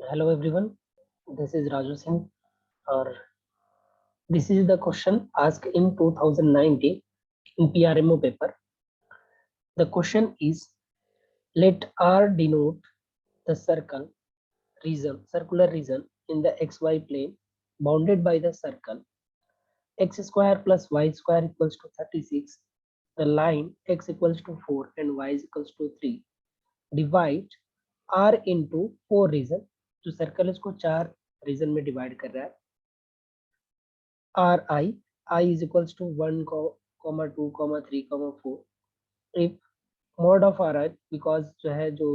Hello everyone, this is Raju Singh, or this is the question asked in 2019 in PRMO paper. The question is, let R denote the circular region in the XY plane bounded by the circle x square plus y square equals to 36. The line x equals to 4 and y is equals to 3. Divide R into 4 region. जो circle इसको 4 reason में divide कर रहा है. I is equals to 1, 2, 3, 4. If mod of Ri, because जो है जो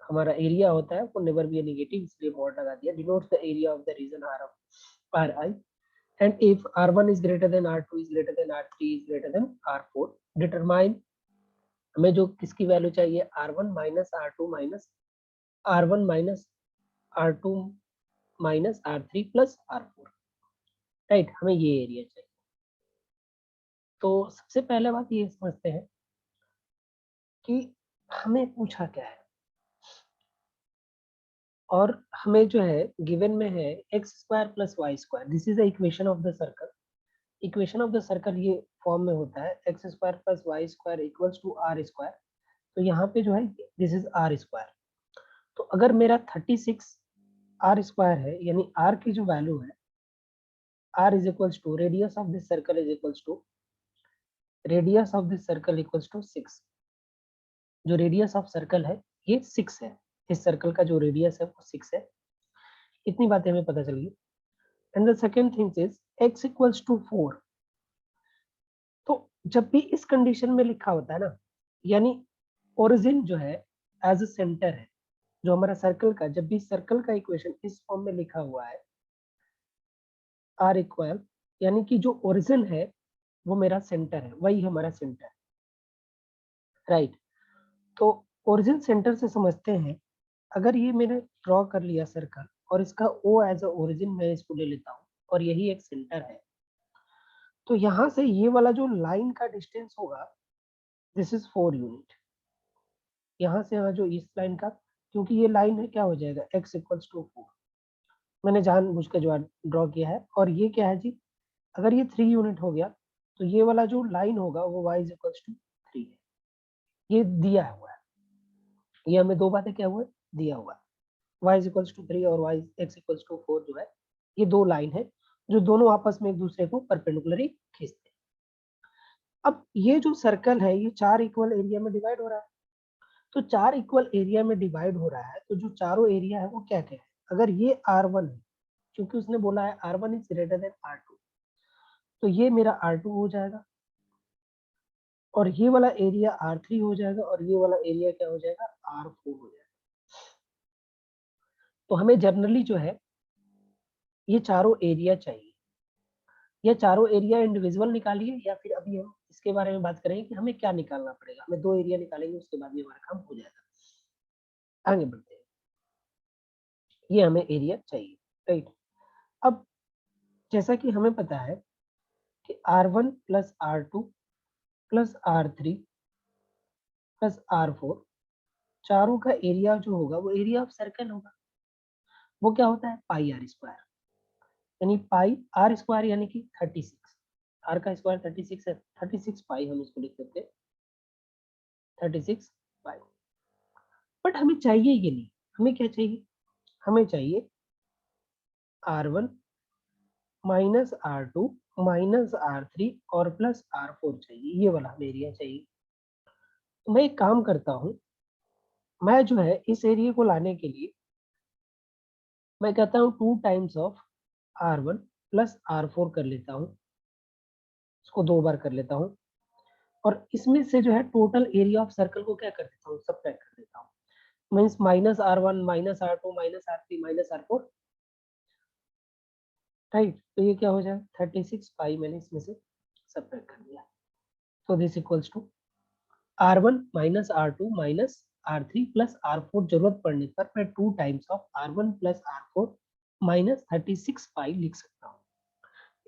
हमारा एरिया होता है वो नेवर बी नेगेटिव, इसलिए mod लगा दिया. Denotes the area of the region R of Ri. And if R1 is greater than R2 is greater than R3 is greater than R4, determine हमें जो किसकी वैल्यू चाहिए, R1 minus R2 minus R1 minus R2 minus R3 plus R4. Right, हमें ये area चाहिए. तो सबसे पहले बात ये समझते हैं कि हमें पूछा क्या है, और हमें जो है गिवन में है X square plus Y square. This is the equation of the circle. Equation of the circle ये फॉर्म में होता है, X square plus Y square equals to R square. तो यहाँ पे जो है दिस इज आर स्क्वायर. तो अगर मेरा 36 आर स्क्वायर है, यानी आर की जो वैल्यू है, R is equals to radius of this circle is equals to radius of this circle equals to 6. जो रेडियस ऑफ सर्कल है ये 6 है. इस सर्कल का जो रेडियस है वो 6 है. इतनी बातें हमें पता चल गई. And the second thing is x equals to 4. तो जब भी इस कंडीशन में लिखा होता है ना, यानी ओरिजिन जो है एज अ सेंटर है, जो हमारा सर्कल का, जब भी सर्कल का इक्वेशन इस फॉर्म में लिखा हुआ है r इक्वल, यानी कि जो ओरिजिन है वो मेरा सेंटर है, वही हमारा सेंटर है. राइट. तो ओरिजिन सेंटर से समझते हैं, अगर ये मैंने ड्रॉ कर लिया सर्कल और इसका O एज अ ओरिजिन मैं इसको ले लेता हूँ और यही एक सेंटर है, तो यहाँ से ये वाला जो लाइन का डिस्टेंस होगा दिस इज 4 यूनिट. यहाँ से यहाँ जो इस लाइन का, क्योंकि ये लाइन है, क्या हो जाएगा x इक्वल्स टू 4. मैंने जानबूझ के जो ड्रॉ किया है. और ये क्या है जी, अगर ये 3 यूनिट हो गया तो ये वाला जो लाइन होगा वो y इज इक्वल्स टू 3 है. ये दिया हुआ है, ये हमें दो बातें क्या हुआ है, दिया हुआ है. y इज इक्वल्स टू 3 और x इक्वल्स टू 4 जो है, ये दो लाइन है जो दोनों आपस में एक दूसरे को परपेंडिकुलरली खींचते हैं. अब ये जो सर्कल है ये 4 इक्वल एरिया में डिवाइड हो रहा है. तो 4 इक्वल एरिया में डिवाइड हो रहा है, तो जो चारों एरिया है वो क्या क्या है. अगर ये R1 है, क्योंकि उसने बोला है R1 is greater than R2, तो ये मेरा R2 हो जाएगा, और ये वाला एरिया R3 हो जाएगा, और ये वाला एरिया क्या हो जाएगा, R4 हो जाएगा. तो हमें जनरली जो है ये चारों एरिया चाहिए. ये चारों एरिया इंडिविजुअल निकालिए, या फिर अभी हम इसके बारे में बात करेंगे कि हमें क्या निकालना पड़ेगा. हमें दो एरिया निकालेंगे, उसके बाद भी हमारा काम हो जाएगा. आगे बढ़ते हैं. ये हमें एरिया चाहिए. राइट. अब जैसा कि हमें पता है कि R1 plus R2 plus R3 plus R4 चारों का एरिया जो होगा वो एरिया ऑफ सर्कल होगा. वो क्या होता है, पाई आर स्क्वायर. यानी पाई आर स्क्वायर यानी कि 36. आर का स्क्वायर 36 है, 36 पाई हम इसको लिख सकते हैं, 36 पाई. बट हमें चाहिए ये नहीं. हमें क्या चाहिए, हमें चाहिए R1 minus R2 minus R3 और प्लस R4 चाहिए. ये वाला हमें एरिया चाहिए. तो मैं एक काम करता हूँ, मैं जो है इस एरिया को लाने के लिए मैं कहता हूँ 2 times of R1 plus R4 कर लेता हूँ, इसको 2 बार कर लेता हूँ, और इसमें से जो है टोटल एरिया ऑफ सर्कल को क्या कर देता हूँ, सबट्रैक्ट कर देता हूँ. Means minus R1 minus R2 minus R3 minus R4. Right. तो ये क्या हो जाएगा, 36 पाई मैंने इसमें से सबट्रैक्ट कर दिया. तो this equals to R1 minus R2 minus R3 plus R4. जरूरत पड़ने पर मैं 2 times of R1 plus R4 minus 36 pi लिख सकता हूँ.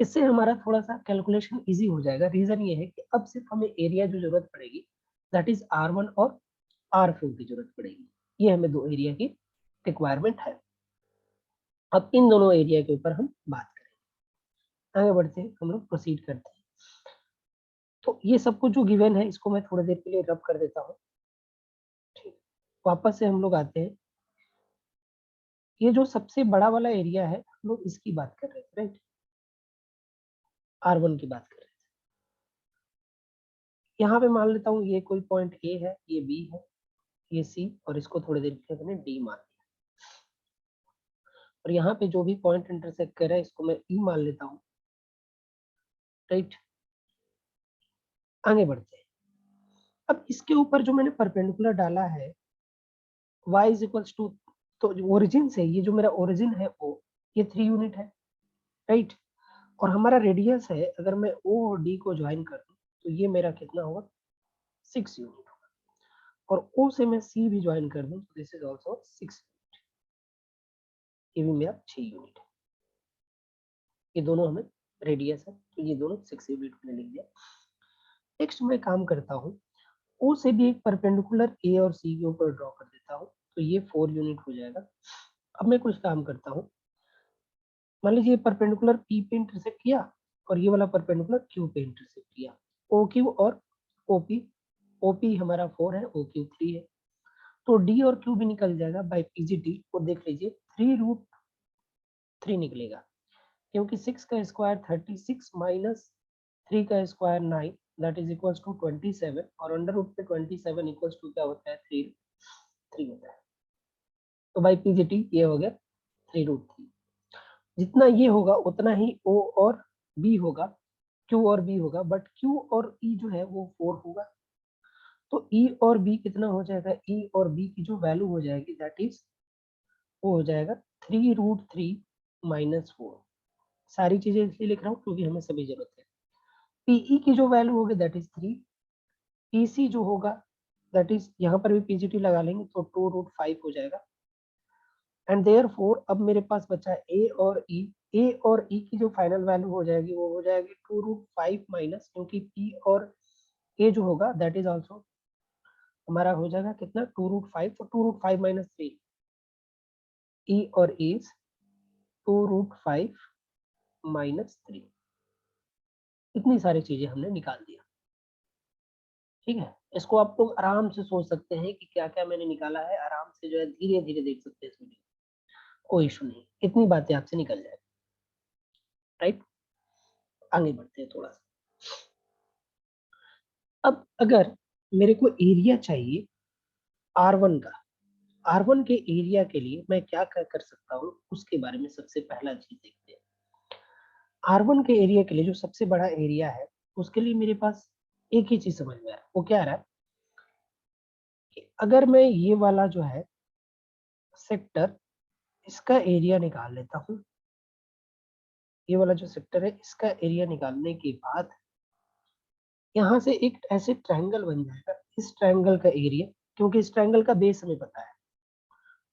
इससे हमारा थोड़ा सा कैलकुलेशन इजी हो जाएगा. रीजन ये है कि अब सिर्फ हमें एरिया जो जरूरत पड़ेगी दैट इज R1 और R4 की जरूरत पड़ेगी. ये हमें दो एरिया की रिक्वायरमेंट है। अब इन दोनों एरिया के ऊपर हम बात करेंगे। आगे बढ़ते हैं, हम लोग प्रोसीड करते हैं। तो ये सब कुछ जो गिवन है इसको मैं थोड़ी देर के लिए रब कर देता हूँ। ठीक, वापस से हम लोग आते हैं। ये जो सबसे बड़ा वाला एरिया है हम लोग इसकी बात कर रहे थे, राइट, R1 की बात कर रहे थे। यहाँ पे मान लेता हूँ ये कोई पॉइंट A है, ये B है, ये C, और इसको थोड़ी देर के लिए D मान लिया। और यहाँ पे जो भी पॉइंट इंटरसेक्ट कर रहा है इसको मैं E मान लेता हूँ, राइट। आगे बढ़ते हैं। अब इसके ऊपर जो मैंने परपेंडिकुलर डाला है y इज इक्वल्स टू, तो ओरिजिन से ये जो मेरा ओरिजिन है O, ये 3 यूनिट है, राइट। और हमारा रेडियस है, अगर मैं O और D को ज्वाइन कर दूं तो ये मेरा कितना होगा, 6 यूनिट होगा। और O से मैं C भी ज्वाइन कर दूं तो दिस इज आल्सो 6 यूनिट, ये भी मेरा 6 यूनिट है। ये दोनों हमें रेडियस है तो ये दोनों 6 यूनिट में लिख दिया। नेक्स्ट मैं काम करता हूँ, O से भी एक परपेंडिकुलर A और C के ऊपर ड्रॉ कर देता हूँ तो ये 4 यूनिट हो जाएगा। अब मैं कुछ काम करता हूँ, मान लीजिए परपेंडिकुलर P पे इंटरसेक्ट किया और ये वाला परपेंडिकुलर Q पे इंटरसेक्ट किया, OQ और OP, OP हमारा 4 है, OQ 3 है, तो D और Q भी निकल जाएगा बाय PGT। को देख लीजिए 3√3 निकलेगा, क्योंकि 6 का स्क्वायर 36 माइनस 3 का square 9, that is equals to 27, और अंडर रूट पे 27 इक्वल्स टू क्या होता है, 3 होता है। तो बाय PGT ये हो गया 3√3। जितना ये होगा उतना ही O और B होगा, Q और B होगा, बट Q और E जो है वो 4 होगा। तो E और B कितना हो जाएगा, E और B की जो वैल्यू हो जाएगी दैट इज, वो हो जाएगा 3√3 माइनस 4। सारी चीजें इसलिए लिख रहा हूँ क्योंकि हमें सभी जरूरत है। PE की जो वैल्यू होगी दैट इज 3, PC जो होगा दैट इज, यहाँ पर भी PGT लगा लेंगे तो 2√5 हो जाएगा। एंड देयरफॉर अब मेरे पास बचा A और E। A और E की जो फाइनल वैल्यू हो जाएगी वो हो जाएगी 2√5 माइनस, क्योंकि P और A जो होगा दैट इज ऑल्सो हमारा हो जाएगा कितना, 2√5, तो 2√5 माइनस 3, E और इज 2√5 माइनस 3। इतनी सारी चीजें हमने निकाल दिया, ठीक है। इसको आप लोग आराम से सोच सकते हैं कि क्या क्या मैंने निकाला है, आराम से जो है धीरे धीरे देख सकते हैं इस वीडियो, कोई इशू नहीं, इतनी बातें आपसे निकल जाएगी, राइट। आगे बढ़ते हैं थोड़ा सा। अब अगर मेरे को एरिया चाहिए R1 का, R1 के एरिया के लिए मैं क्या क्या कर सकता हूँ उसके बारे में सबसे पहला चीज देखते हैं। R1 के एरिया के लिए जो सबसे बड़ा एरिया है उसके लिए मेरे पास एक ही चीज समझ में आ रहा है, वो क्या आ रहा है कि अगर मैं ये वाला जो है सेक्टर, इसका एरिया निकाल लेता हूँ, ये वाला जो सेक्टर है इसका एरिया निकालने के बाद यहाँ से एक ऐसे ट्रायंगल बन जाएगा, इस ट्रायंगल का एरिया, क्योंकि इस ट्रायंगल का बेस हमें पता है,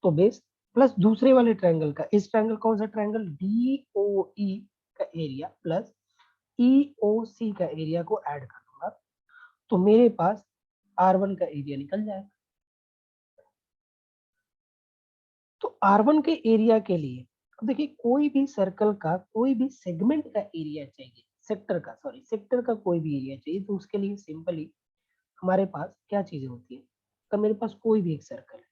तो बेस प्लस दूसरे वाले ट्रायंगल का, इस ट्रायंगल कौन सा ट्रायंगल, DOE का एरिया प्लस EOC का एरिया को ऐड कर दूंगा तो मेरे पास R1 का एरिया निकल जाएगा। तो R1 के एरिया के लिए अब देखिए, कोई भी सर्कल का कोई भी सेगमेंट का एरिया चाहिए, सेक्टर का, सॉरी सेक्टर का कोई भी एरिया चाहिए, तो उसके लिए सिंपली हमारे पास क्या चीजें होती है, तो मेरे पास कोई भी एक सर्कल है,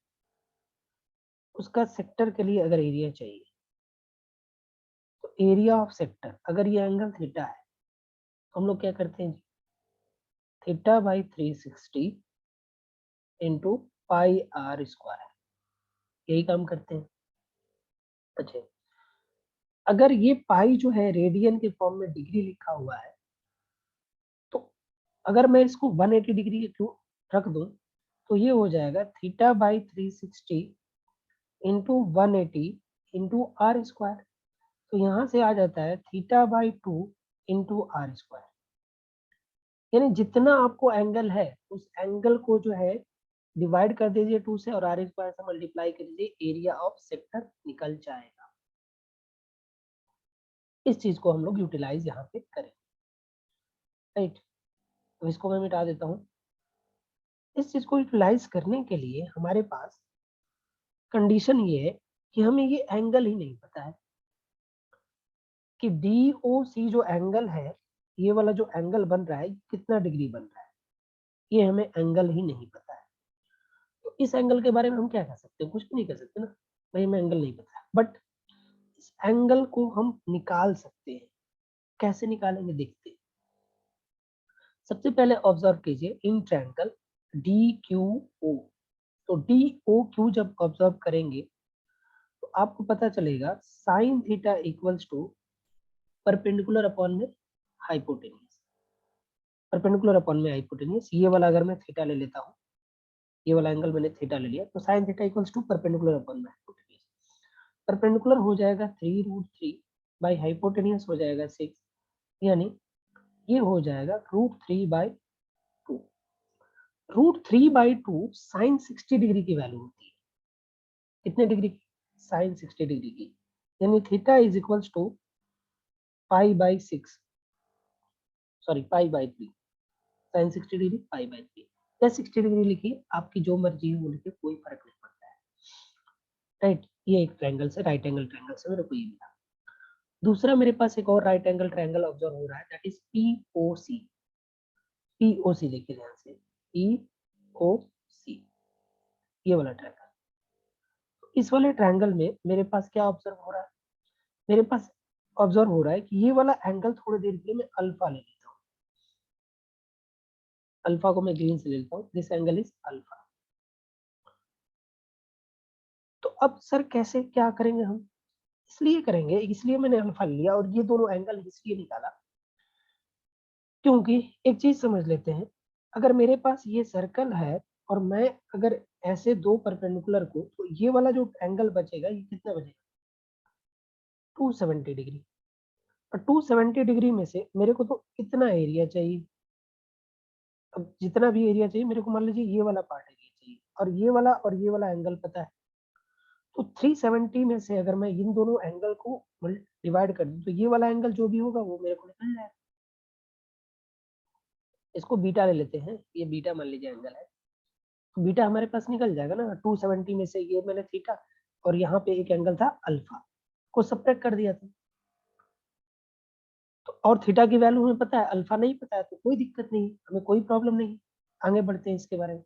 उसका सेक्टर के लिए अगर एरिया चाहिए तो एरिया ऑफ सेक्टर, अगर ये एंगल थीटा है तो हम लोग क्या करते हैं, theta by 360 into pi R square, यही काम करते हैं। अच्छा, अगर ये पाई जो है रेडियन के फॉर्म में डिग्री लिखा हुआ है, तो अगर मैं इसको 180 डिग्री क्यों रख दूं तो ये हो जाएगा theta by 360 into 180 into R square, तो यहाँ से आ जाता है theta by 2 into R square. यानी जितना आपको एंगल है उस एंगल को जो है डिवाइड कर दीजिए 2 से और R स्क्वायर से मल्टीप्लाई कर दीजिए, एरिया ऑफ सेक्टर निकल जाएगा। इस चीज को हम लोग यूटिलाइज यहाँ पे करें, राइट। तो इसको मैं मिटा देता हूँ। इस चीज को यूटिलाइज करने के लिए हमारे पास कंडीशन ये है कि हमें ये एंगल ही नहीं पता है कि DOC जो एंगल है, ये वाला जो एंगल बन रहा है कितना डिग्री बन रहा है, ये हमें एंगल ही नहीं पता है। तो इस एंगल के बारे में हम क्या कर सकते हैं? कुछ भी नहीं कर सकते ना, भाई हमें एंगल नहीं पता है, बट इस एंगल को हम निकाल सकते हैं। कैसे निकालेंगे देखते हैं। सबसे पहले ऑब्जर्व कीजिए इन ट्रायंगल DQO, तो DOQ जब ऑब्जर्व करेंगे तो आपको पता चलेगा sine theta equals to perpendicular upon में हाइपोटेन्यूज, परपेंडिकुलर अपॉन में हाइपोटेन्यूज। ये वाला अगर मैं थीटा ले लेता हूँ, ये वाला एंगल मैंने थीटा ले लिया, तो sine theta equals to perpendicular upon में हाइपोटेन्यूज। परपेंडिकुलर हो जाएगा 3√3 बाई हाइपोटेन्यूज हो जाएगा 6, यानी ये हो जाएगा √3/2। √3/2 साइन 60 डिग्री की वैल्यू होती है। कितने डिग्री की? साइन 60 डिग्री की, यानी theta is equals to π/6, sorry π/3, sine 60 degree π/3 या 60 डिग्री लिखिए, आपकी जो मर्जी है वो लिखिए, कोई फर्क नहीं पड़ता है। राइट, ये एक ट्रायंगल से, राइट एंगल ट्रायंगल से मेरे को ये मिला। दूसरा मेरे पास एक और राइट एंगल ट्रायंगल ऑब्जर्व हो रहा है, दैट इज POC। POC देखिए ध्यान से, POC, ये वाला ट्रायंगल। इस वाले ट्रायंगल में मेरे पास क्या ऑब्जर्व हो रहा है? मेरे पास ऑब्जर्व हो रहा है कि ये वाला एंगल थोड़ी देर के लिए मैं अल्फा ले लेता हूँ, अल्फा को मैं ग्रीन से ले लेता हूँ, दिस एंगल इज अल्फा। तो अब सर कैसे क्या करेंगे हम? इसलिए करेंगे, इसलिए मैंने अल्फा लिया और ये दोनों एंगल इसलिए निकाला क्योंकि एक चीज समझ लेते हैं, अगर मेरे पास ये सर्कल है और मैं अगर ऐसे दो परपेंडिकुलर को, तो ये वाला जो एंगल बचेगा ये कितना बचेगा? 270 डिग्री। और 270 डिग्री में से मेरे को तो इतना एरिया चाहिए। अब जितना भी एरिया चाहिए मेरे को, मान लीजिए ये वाला पार्ट एरिया चाहिए, और ये वाला एंगल पता है, तो 370 में से अगर मैं इन दोनों एंगल को डिवाइड कर दूं तो ये वाला एंगल जो भी होगा वो मेरे को निकल जाएगा। इसको बीटा ले लेते हैं, ये बीटा मान लीजिए एंगल है, तो बीटा हमारे पास निकल जाएगा ना। 270 में से ये मैंने थीटा और यहाँ पे एक एंगल था अल्फा को सब्ट्रैक्ट कर दिया था, तो और थीटा की वैल्यू हमें पता है, अल्फा नहीं पता है, तो कोई दिक्कत नहीं, हमें कोई प्रॉब्लम नहीं। आगे बढ़ते हैं इसके बारे में,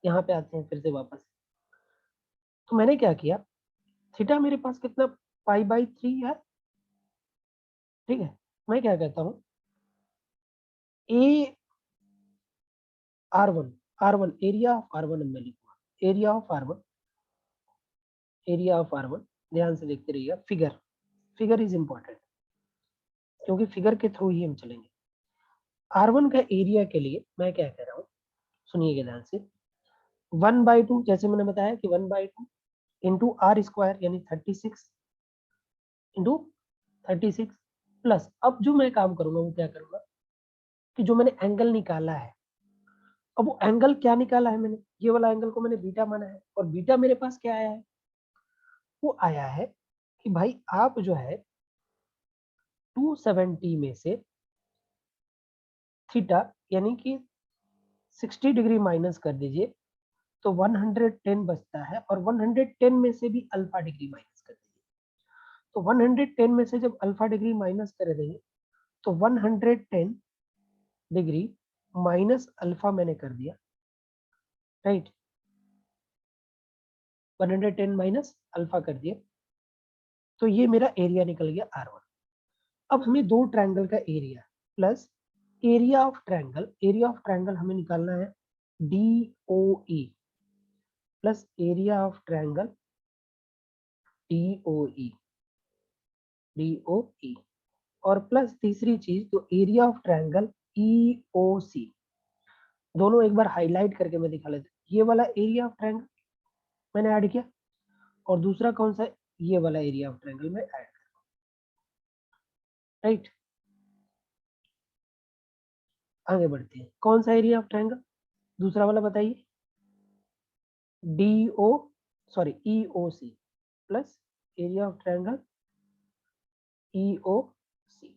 यहाँ पे आते हैं फिर से वापस। तो मैंने क्या किया, थीटा मेरे पास कितना π/3 है, ठीक है। मैं क्या कहता हूँ, ए R1 एरिया ऑफ R1 में लिखूंगा, area of R1, area of R1। ध्यान से देखते रहिएगा, फिगर इज इंपॉर्टेंट क्योंकि फिगर के थ्रू ही हम चलेंगे। R1 का एरिया के लिए मैं क्या कह रहा हूँ, सुनिएगा ध्यान से। 1/2, जैसे मैंने बताया कि 1/2 इंटू R² यानी 36 इंटू 36 प्लस, अब जो मैं काम करूंगा वो क्या करूंगा कि जो मैंने एंगल निकाला है, अब वो एंगल क्या निकाला है मैंने, ये वाला एंगल को मैंने बीटा माना है, और बीटा मेरे पास क्या आया है, वो आया है कि भाई आप जो है 270 में से थीटा यानी कि 60 डिग्री माइनस कर दीजिए तो 110 बचता है, और 110 में से भी अल्फा डिग्री माइनस कर दीजिए, तो 110 में से जब अल्फा डिग्री माइनस कर देंगे तो 110 डिग्री माइनस अल्फा मैंने कर दिया, राइट। 110 माइनस अल्फा कर दिया, तो ये मेरा एरिया निकल गया R1। अब हमें दो ट्रायंगल का area plus area of triangle हमें निकालना है DOE plus area of triangle DOE, और प्लस तीसरी चीज तो एरिया ऑफ ट्रायंगल EOC। दोनों एक बार हाईलाइट करके मैं दिखा लेता हूँ, ये वाला एरिया ऑफ ट्रायंगल मैंने ऐड किया, और दूसरा कौन सा, ये वाला एरिया ऑफ ट्रायंगल में ऐड, राइट। आगे बढ़ते हैं, कौन सा एरिया ऑफ ट्रायंगल, दूसरा वाला बताइए, EOC plus area of triangle EOC।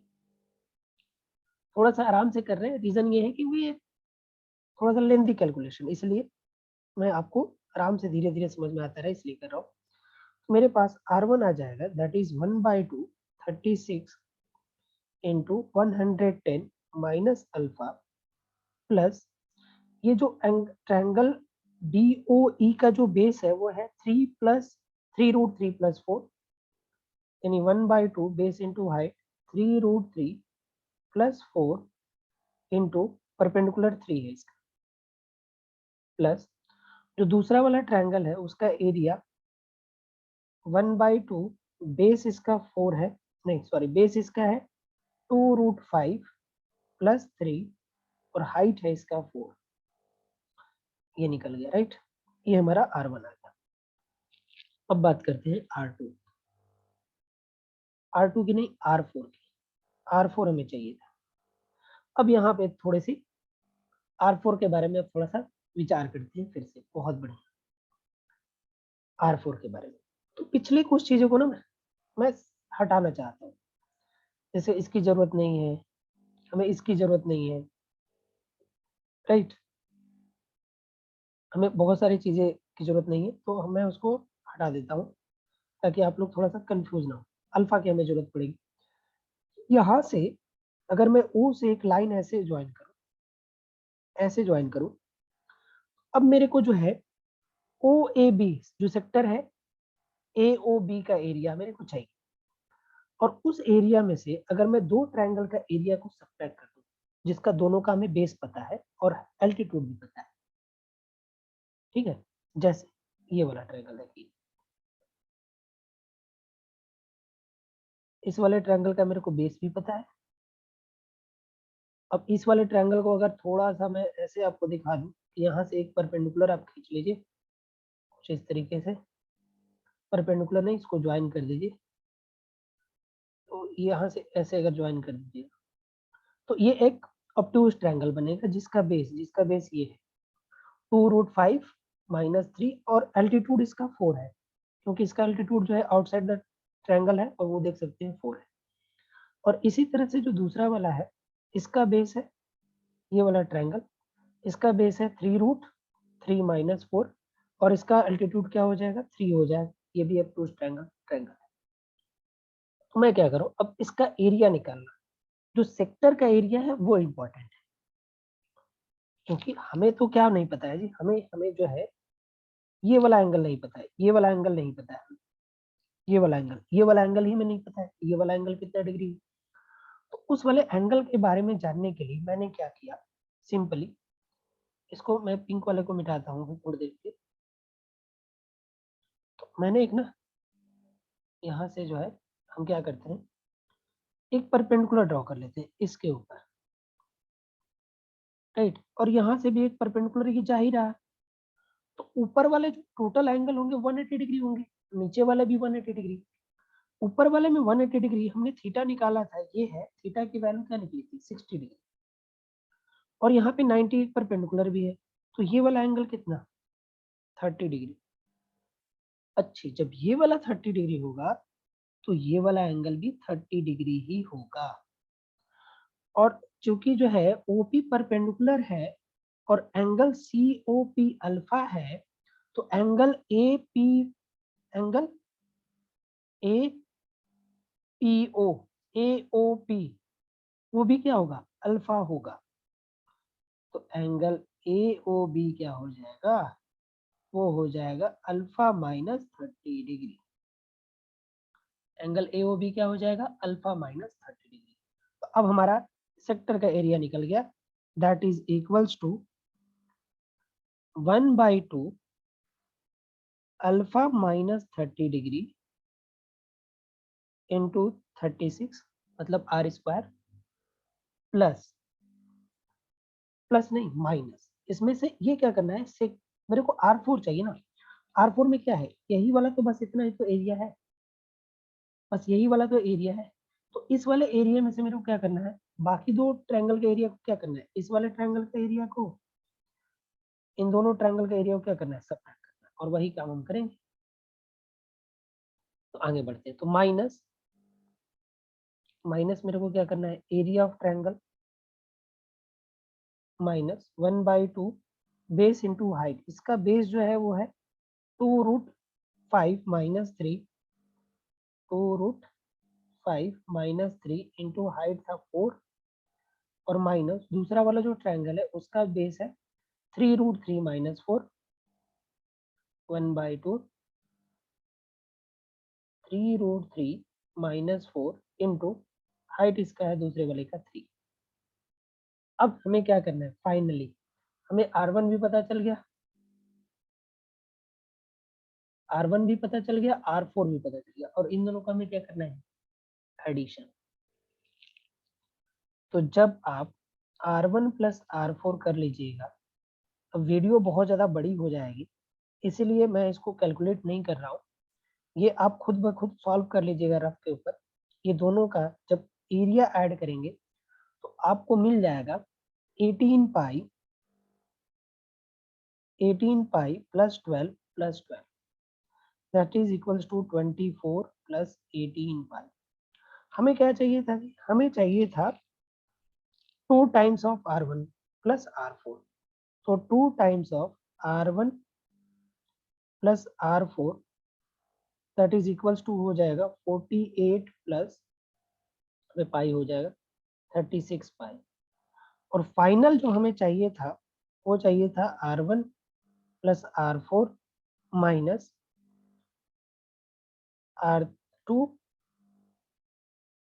थोड़ा सा आराम से कर रहे हैं, रीजन ये है कि ये थोड़ा सा लेंथी कैलकुलेशन, इसलिए मैं आपको आराम से धीरे धीरे समझ में आता रहा इसलिए कर रहा हूँ। तो मेरे पास R1 आ जाएगा, that is 1/2 36 into 110 minus alpha plus ये जो ट्रायंगल DOE का जो बेस है वो है 3 √3 + 4 यानी 1/2 base into height 3 √3 + 4 into perpendicular 3 है इसका, प्लस जो दूसरा वाला ट्रायंगल है उसका एरिया 1/2 बेस इसका 4 है, नहीं सॉरी बेस इसका है 2 √5 + 3 और हाइट है इसका 4, ये निकल गया राइट। ये हमारा R1 आ गया। अब बात करते हैं R2, R2 की नहीं R4 की। R4 हमें चाहिए था। अब यहाँ पे थोड़े सी R4 के बारे में थोड़ा सा विचार करते हैं फिर से, बहुत बढ़िया R4 के बारे में। तो पिछले कुछ चीजों को ना मैं हटाना चाहता हूँ, जैसे इसकी जरूरत नहीं है, हमें इसकी जरूरत नहीं है, राइट। हमें बहुत सारी चीजें की जरूरत नहीं है, तो मैं उसको हटा देता हूँ ताकि आप लोग थोड़ा सा कंफ्यूज ना हो। अल्फा की हमें जरूरत पड़ेगी। यहाँ से अगर मैं O से एक लाइन ऐसे ज्वाइन करूँ, ऐसे ज्वाइन करूँ, अब मेरे को जो है OAB जो सेक्टर है AOB का एरिया मेरे को चाहिए, और उस एरिया में से अगर मैं दो ट्रायंगल का एरिया को सब्ट्रैक्ट कर दूं जिसका दोनों का हमें बेस पता है और एल्टीट्यूड भी पता है, ठीक है। जैसे ये वाला ट्रायंगल देखिए, इस वाले ट्रायंगल का मेरे को बेस भी पता है। अब इस वाले ट्रायंगल को अगर थोड़ा सा मैं ऐसे आपको दिखा दूं कि यहाँ से एक परपेंडिकुलर आप खींच लीजिए कुछ इस तरीके से, परपेंडिकुलर नहीं इसको ज्वाइन कर दीजिए, तो यहाँ से ऐसे अगर ज्वाइन कर दीजिए तो ये एक ऑब्टयूज ट्रायंगल बनेगा जिसका बेस ये है 2 √5 - 3 और एल्टीट्यूड इसका 4 है, क्योंकि इसका एल्टीट्यूड जो है आउटसाइड द ट्रायंगल है और वो देख सकते हैं 4 है। और इसी तरह से जो दूसरा वाला है इसका बेस है ये वाला ट्रायंगल, इसका बेस है 3 √3 - 4 और इसका एल्टीट्यूड क्या हो जाएगा 3 हो जाएगा। ये भी ऑब्टयूज ट्रायंगल है। तो मैं क्या करूं, अब इसका एरिया निकालना, जो सेक्टर का एरिया है वो इंपॉर्टेंट है, क्योंकि हमें तो क्या नहीं पता है जी, हमें हमें जो है ये वाला एंगल नहीं पता है, ये वाला एंगल नहीं पता है, ये वाला एंगल ही में नहीं पता है, ये वाला एंगल कितना डिग्री है। तो उस वाले एंगल के बारे में जानने के लिए मैंने क्या किया, सिंपली इसको मैं पिंक वाले को मिटाता हूँ थोड़ी देर के। तो मैंने एक ना यहाँ से जो है हम क्या करते हैं, एक परपेंडिकुलर ड्रॉ कर लेते हैं इसके ऊपर, राइट। और यहाँ से भी एक परपेंडिकुलर ये जा ही रहा है, तो ऊपर वाले जो टोटल एंगल होंगे 180 डिग्री होंगे, नीचे वाले भी 180 डिग्री। ऊपर वाले में 180 डिग्री हमने थीटा निकाला था, ये है थीटा की वैल्यू क्या निकली थी 60 डिग्री, और यहाँ पे 90 परपेंडिकुलर भी है, तो ये वाला एंगल कितना 30 डिग्री। अच्छी, जब ये वाला 30 डिग्री होगा तो ये वाला एंगल भी 30 डिग्री ही होगा। और चूंकि जो है OP परपेंडिकुलर है और एंगल COP अल्फा है, तो एंगल एंगल AOP वो भी क्या होगा अल्फा होगा। तो एंगल AOB क्या हो जाएगा, वो हो जाएगा अल्फा -30 डिग्री। एंगल AOB क्या हो जाएगा अल्फा -30 डिग्री। तो अब हमारा सेक्टर का एरिया निकल गया, that is equals to 1/2 alpha -30 degree into 36 मतलब R² प्लस नहीं माइनस, इसमें से ये क्या करना है मेरे को R4 चाहिए ना। R4 में क्या है, यही वाला तो बस इतना ही तो एरिया है, बस यही वाला तो एरिया है। तो इस वाले एरिया में से मेरे को क्या करना है, बाकी दो ट्रायंगल के एरिया को क्या करना है, इस वाले ट्रायंगल के एरिया को इन दोनों ट्रायंगल का एरिया को क्या करना है सब्ट्रैक्ट करना है, और वही काम हम करेंगे। तो आगे बढ़ते हैं, तो माइनस मेरे को क्या करना है area of triangle -1/2 base into height, इसका बेस जो है वो है 2√5 माइनस 3, 2√5 माइनस 3 इंटू हाइट था 4 और माइनस दूसरा वाला जो ट्रायंगल है उसका बेस है 3√3 माइनस 4, 1/2, 3√3 माइनस 4 इंटू हाइट इसका है दूसरे वाले का 3। अब हमें क्या करना है, फाइनली हमें R1 भी पता चल गया, R1 भी पता चल गया, R4 भी पता चल गया, और इन दोनों का हमें क्या करना है, एडिशन। तो जब आप R1 प्लस R4 कर लीजिएगा, अब वीडियो बहुत ज़्यादा बड़ी हो जाएगी, इसीलिए मैं इसको कैलकुलेट नहीं कर रहा हूँ। ये आप खुद ब खुद सॉल्व कर लीजिएगा रफ के ऊपर। ये दोनों का जब एरिया ऐड करेंगे तो आपको मिल जाएगा 18 pi plus 12 plus 12, that is equals to 24 plus 18 pi. हमें क्या चाहिए था, हमें चाहिए था 2 times of R1 plus R4। तो 2 times of R1 plus R4 that is equals to हो जाएगा 48 प्लस पाई हो जाएगा 36 पाई। और फाइनल जो हमें चाहिए था वो चाहिए था R1 plus R4 minus R2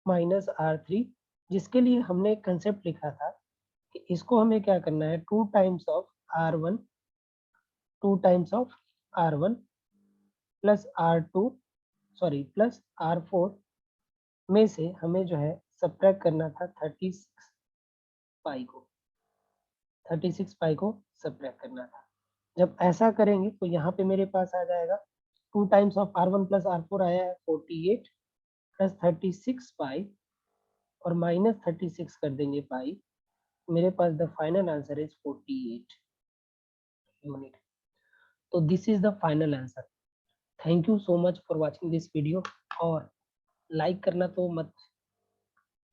minus R3, जिसके लिए हमने एक कंसेप्ट लिखा था कि इसको हमें क्या करना है, 2 times of R1 plus R2 sorry plus R4 में से हमें जो है सब्ट्रैक्ट करना था 36 पाई को, 36 पाई को सब्ट्रैक्ट करना था। जब ऐसा करेंगे तो यहाँ पे मेरे पास आ जाएगा 2 times of R1 plus R4 आया है 48 प्लस 36 पाई और माइनस 36 कर देंगे पाई, मेरे पास the final answer is 48 unit. तो this is the final answer. Thank you so much for watching this video, और लाइक करना तो मत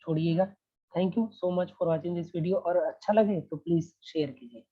छोड़िएगा। Thank you so much for watching this video, और अच्छा लगे तो प्लीज शेयर कीजिए।